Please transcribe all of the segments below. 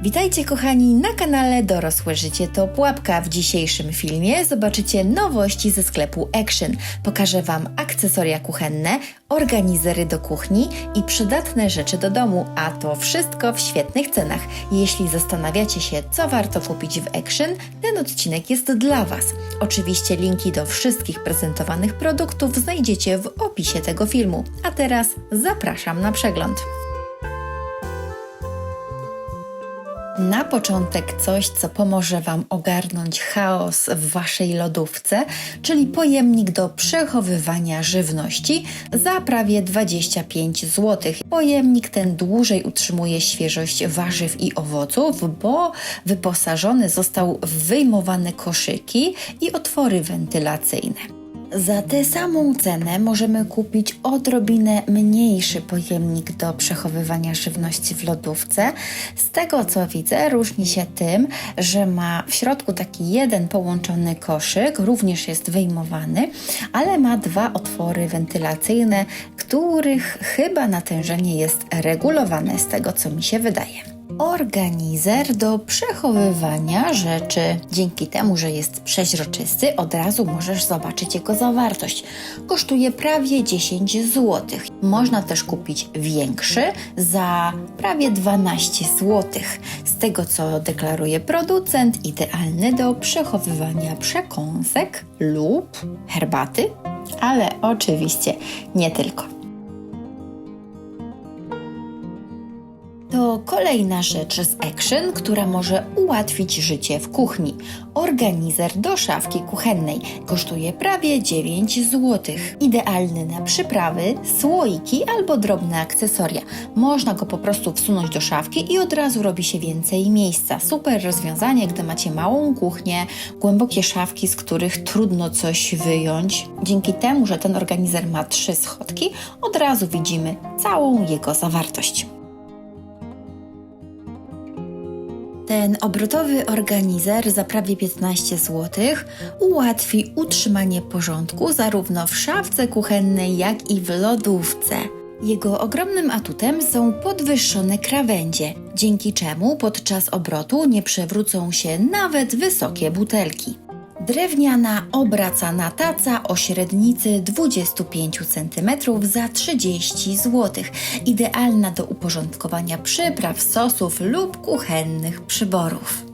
Witajcie kochani na kanale Dorosłe Życie to Pułapka. W dzisiejszym filmie zobaczycie nowości ze sklepu Action. Pokażę Wam akcesoria kuchenne, organizery do kuchni i przydatne rzeczy do domu, a to wszystko w świetnych cenach. Jeśli zastanawiacie się, co warto kupić w Action, ten odcinek jest dla Was. Oczywiście linki do wszystkich prezentowanych produktów znajdziecie w opisie tego filmu. A teraz zapraszam na przegląd. Na początek coś, co pomoże Wam ogarnąć chaos w Waszej lodówce, czyli pojemnik do przechowywania żywności za prawie 25 zł. Pojemnik ten dłużej utrzymuje świeżość warzyw i owoców, bo wyposażony został w wyjmowane koszyki i otwory wentylacyjne. Za tę samą cenę możemy kupić odrobinę mniejszy pojemnik do przechowywania żywności w lodówce. Z tego co widzę, różni się tym, że ma w środku taki jeden połączony koszyk, również jest wyjmowany, ale ma dwa otwory wentylacyjne, których chyba natężenie jest regulowane, z tego co mi się wydaje. Organizer do przechowywania rzeczy. Dzięki temu, że jest przeźroczysty, od razu możesz zobaczyć jego zawartość. Kosztuje prawie 10 zł. Można też kupić większy za prawie 12 zł. Z tego, co deklaruje producent, idealny do przechowywania przekąsek lub herbaty, ale oczywiście nie tylko. To kolejna rzecz z Action, która może ułatwić życie w kuchni. Organizer do szafki kuchennej. Kosztuje prawie 9 zł. Idealny na przyprawy, słoiki albo drobne akcesoria. Można go po prostu wsunąć do szafki i od razu robi się więcej miejsca. Super rozwiązanie, gdy macie małą kuchnię, głębokie szafki, z których trudno coś wyjąć. Dzięki temu, że ten organizer ma 3 schodki, od razu widzimy całą jego zawartość. Ten obrotowy organizer za prawie 15 zł ułatwi utrzymanie porządku zarówno w szafce kuchennej, jak i w lodówce. Jego ogromnym atutem są podwyższone krawędzie, dzięki czemu podczas obrotu nie przewrócą się nawet wysokie butelki. Drewniana, obracana taca o średnicy 25 cm za 30 zł. Idealna do uporządkowania przypraw, sosów lub kuchennych przyborów.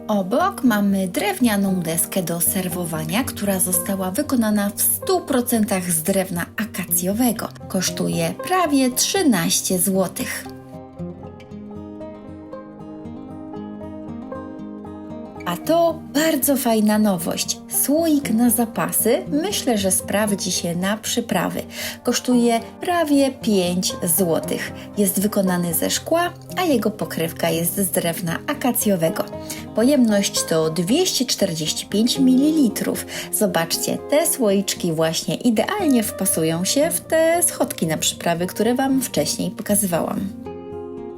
Obok mamy drewnianą deskę do serwowania, która została wykonana w 100% z drewna akacjowego. Kosztuje prawie 13 zł. A to bardzo fajna nowość. Słoik na zapasy, myślę, że sprawdzi się na przyprawy. Kosztuje prawie 5 zł. Jest wykonany ze szkła, a jego pokrywka jest z drewna akacjowego. Pojemność to 245 ml. Zobaczcie, te słoiczki właśnie idealnie wpasują się w te schodki na przyprawy, które Wam wcześniej pokazywałam.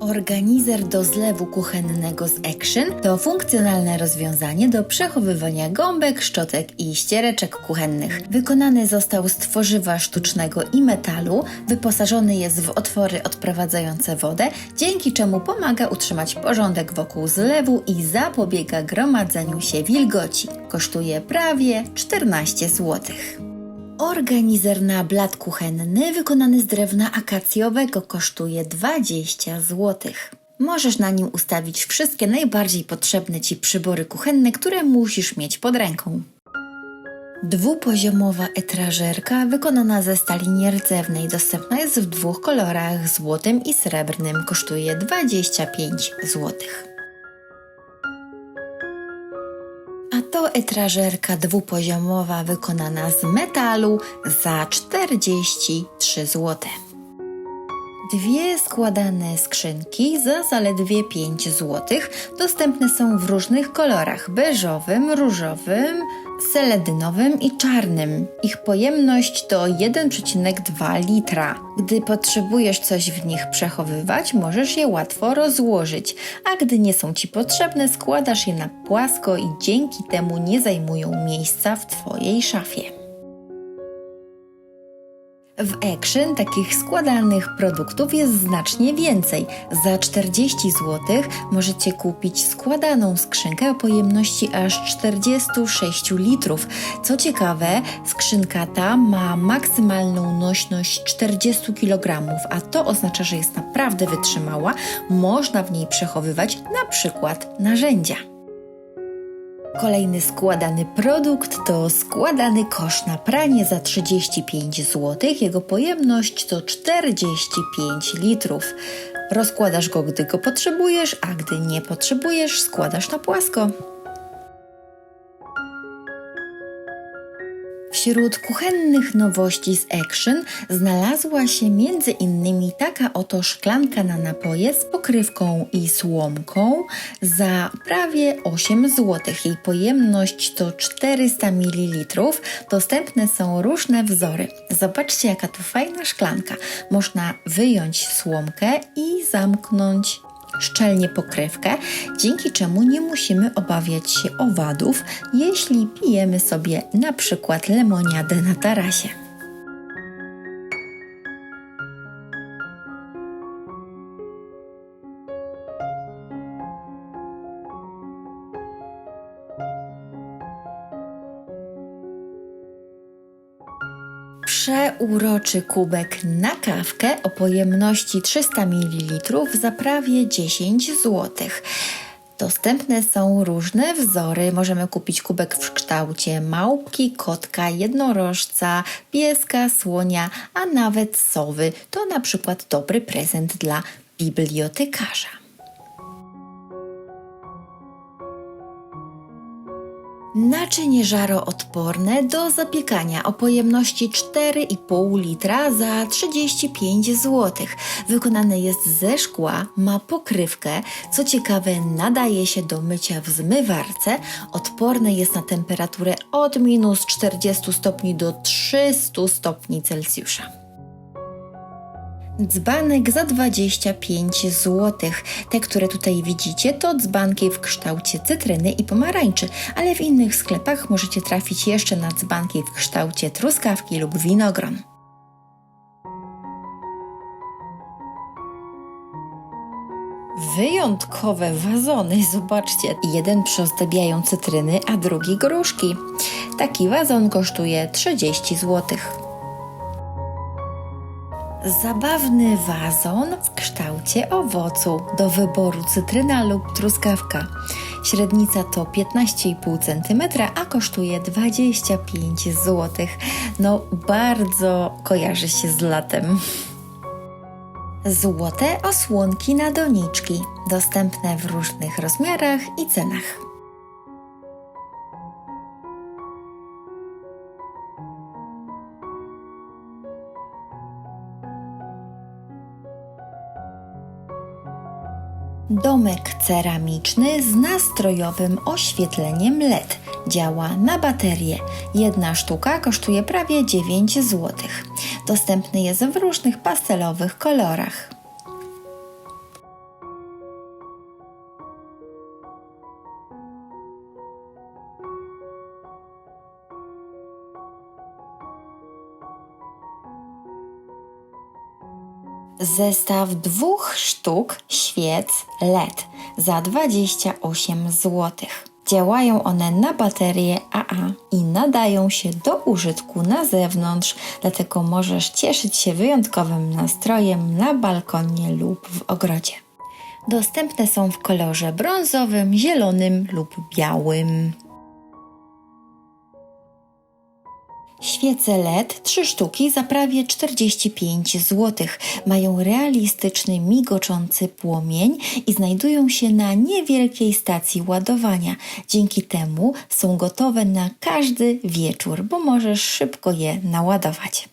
Organizer do zlewu kuchennego z Action to funkcjonalne rozwiązanie do przechowywania gąbek, szczotek i ściereczek kuchennych. Wykonany został z tworzywa sztucznego i metalu, wyposażony jest w otwory odprowadzające wodę, dzięki czemu pomaga utrzymać porządek wokół zlewu i zapobiega gromadzeniu się wilgoci. Kosztuje prawie 14 zł. Organizer na blat kuchenny wykonany z drewna akacjowego kosztuje 20 zł. Możesz na nim ustawić wszystkie najbardziej potrzebne Ci przybory kuchenne, które musisz mieć pod ręką. Dwupoziomowa etrażerka wykonana ze stali nierdzewnej. Dostępna jest w 2 kolorach, złotym i srebrnym. Kosztuje 25 zł. A to etrażerka dwupoziomowa wykonana z metalu za 43 zł. Dwie składane skrzynki za zaledwie 5 zł. Dostępne są w różnych kolorach: beżowym, różowym, seledynowym i czarnym. Ich pojemność to 1,2 litra. Gdy potrzebujesz coś w nich przechowywać, możesz je łatwo rozłożyć, a gdy nie są Ci potrzebne, składasz je na płasko i dzięki temu nie zajmują miejsca w Twojej szafie. W Action takich składanych produktów jest znacznie więcej. Za 40 zł możecie kupić składaną skrzynkę o pojemności aż 46 litrów. Co ciekawe, skrzynka ta ma maksymalną nośność 40 kg, a to oznacza, że jest naprawdę wytrzymała. Można w niej przechowywać na przykład narzędzia. Kolejny składany produkt to składany kosz na pranie za 35 zł. Jego pojemność to 45 litrów. Rozkładasz go, gdy go potrzebujesz, a gdy nie potrzebujesz, składasz na płasko. Wśród kuchennych nowości z Action znalazła się m.in. taka oto szklanka na napoje z pokrywką i słomką za prawie 8 zł. Jej pojemność to 400 ml. Dostępne są różne wzory. Zobaczcie, jaka to fajna szklanka. Można wyjąć słomkę i zamknąć szczelnie pokrywkę, dzięki czemu nie musimy obawiać się owadów, jeśli pijemy sobie na przykład lemoniadę na tarasie. Przeuroczy kubek na kawkę o pojemności 300 ml za prawie 10 zł. Dostępne są różne wzory. Możemy kupić kubek w kształcie małpki, kotka, jednorożca, pieska, słonia, a nawet sowy. To na przykład dobry prezent dla bibliotekarza. Naczynie żaroodporne do zapiekania o pojemności 4,5 litra za 35 zł. Wykonane jest ze szkła, ma pokrywkę, co ciekawe nadaje się do mycia w zmywarce, odporne jest na temperaturę od minus 40 stopni do 300 stopni Celsjusza. Dzbanek za 25 zł. Te, które tutaj widzicie, to dzbanki w kształcie cytryny i pomarańczy, ale w innych sklepach możecie trafić jeszcze na dzbanki w kształcie truskawki lub winogron. Wyjątkowe wazony, zobaczcie. Jeden przyozdabiają cytryny, a drugi gruszki. Taki wazon kosztuje 30 zł. Zabawny wazon w kształcie owocu, do wyboru cytryna lub truskawka. Średnica to 15,5 cm, a kosztuje 25 zł. No, bardzo kojarzy się z latem. Złote osłonki na doniczki, dostępne w różnych rozmiarach i cenach. Domek ceramiczny z nastrojowym oświetleniem LED. Działa na baterię. Jedna sztuka kosztuje prawie 9 zł. Dostępny jest w różnych pastelowych kolorach. Zestaw 2 sztuk świec LED za 28 zł. Działają one na baterię AA i nadają się do użytku na zewnątrz, dlatego możesz cieszyć się wyjątkowym nastrojem na balkonie lub w ogrodzie. Dostępne są w kolorze brązowym, zielonym lub białym. Świece LED 3 sztuki za prawie 45 zł. Mają realistyczny, migoczący płomień i znajdują się na niewielkiej stacji ładowania. Dzięki temu są gotowe na każdy wieczór, bo możesz szybko je naładować.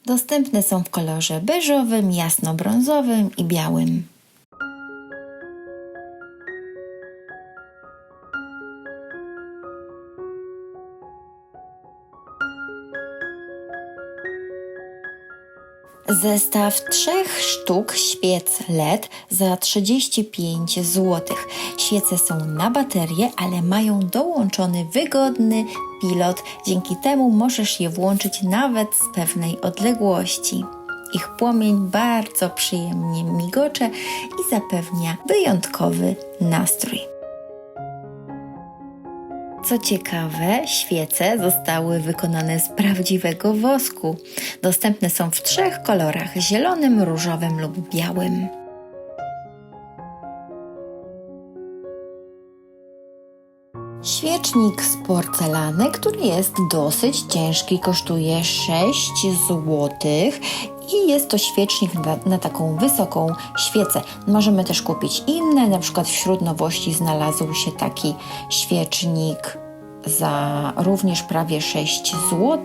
Dostępne są w kolorze beżowym, jasnobrązowym i białym. Zestaw 3 sztuk świec LED za 35 zł. Świece są na baterię, ale mają dołączony wygodny pilot. Dzięki temu możesz je włączyć nawet z pewnej odległości. Ich płomień bardzo przyjemnie migocze i zapewnia wyjątkowy nastrój. Co ciekawe, świece zostały wykonane z prawdziwego wosku. Dostępne są w 3 kolorach: zielonym, różowym lub białym. Świecznik z porcelany, który jest dosyć ciężki, kosztuje 6 zł i jest to świecznik na taką wysoką świecę. Możemy też kupić inne, na przykład wśród nowości znalazł się taki świecznik za również prawie 6 zł,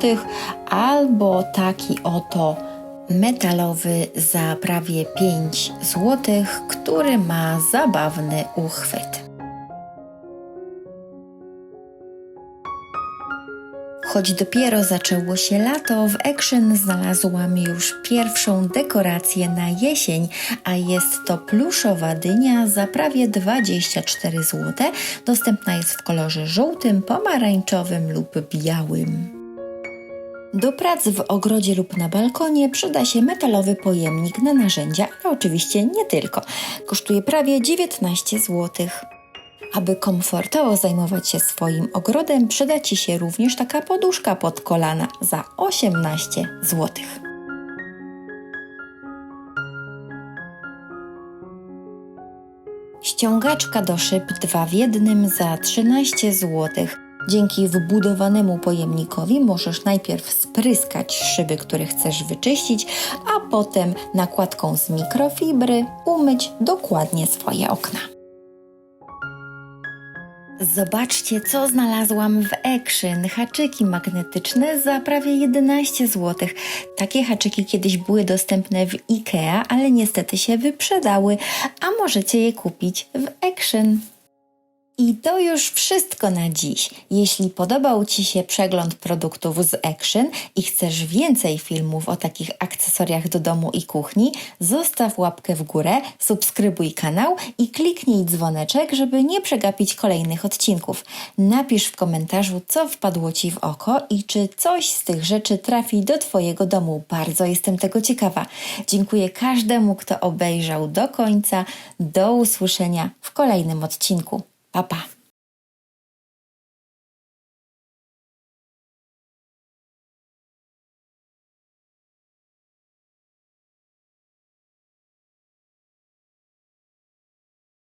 albo taki oto metalowy za prawie 5 zł, który ma zabawny uchwyt. Choć dopiero zaczęło się lato, w Action znalazłam już pierwszą dekorację na jesień, a jest to pluszowa dynia za prawie 24 zł. Dostępna jest w kolorze żółtym, pomarańczowym lub białym. Do prac w ogrodzie lub na balkonie przyda się metalowy pojemnik na narzędzia, ale oczywiście nie tylko. Kosztuje prawie 19 zł. Aby komfortowo zajmować się swoim ogrodem, przyda Ci się również taka poduszka pod kolana za 18 zł. Ściągaczka do szyb 2 w 1 za 13 zł. Dzięki wbudowanemu pojemnikowi możesz najpierw spryskać szyby, które chcesz wyczyścić, a potem nakładką z mikrofibry umyć dokładnie swoje okna. Zobaczcie, co znalazłam w Action. Haczyki magnetyczne za prawie 11 zł. Takie haczyki kiedyś były dostępne w IKEA, ale niestety się wyprzedały, a możecie je kupić w Action. I to już wszystko na dziś. Jeśli podobał Ci się przegląd produktów z Action i chcesz więcej filmów o takich akcesoriach do domu i kuchni, zostaw łapkę w górę, subskrybuj kanał i kliknij dzwoneczek, żeby nie przegapić kolejnych odcinków. Napisz w komentarzu, co wpadło Ci w oko i czy coś z tych rzeczy trafi do Twojego domu. Bardzo jestem tego ciekawa. Dziękuję każdemu, kto obejrzał do końca. Do usłyszenia w kolejnym odcinku. Pa, pa!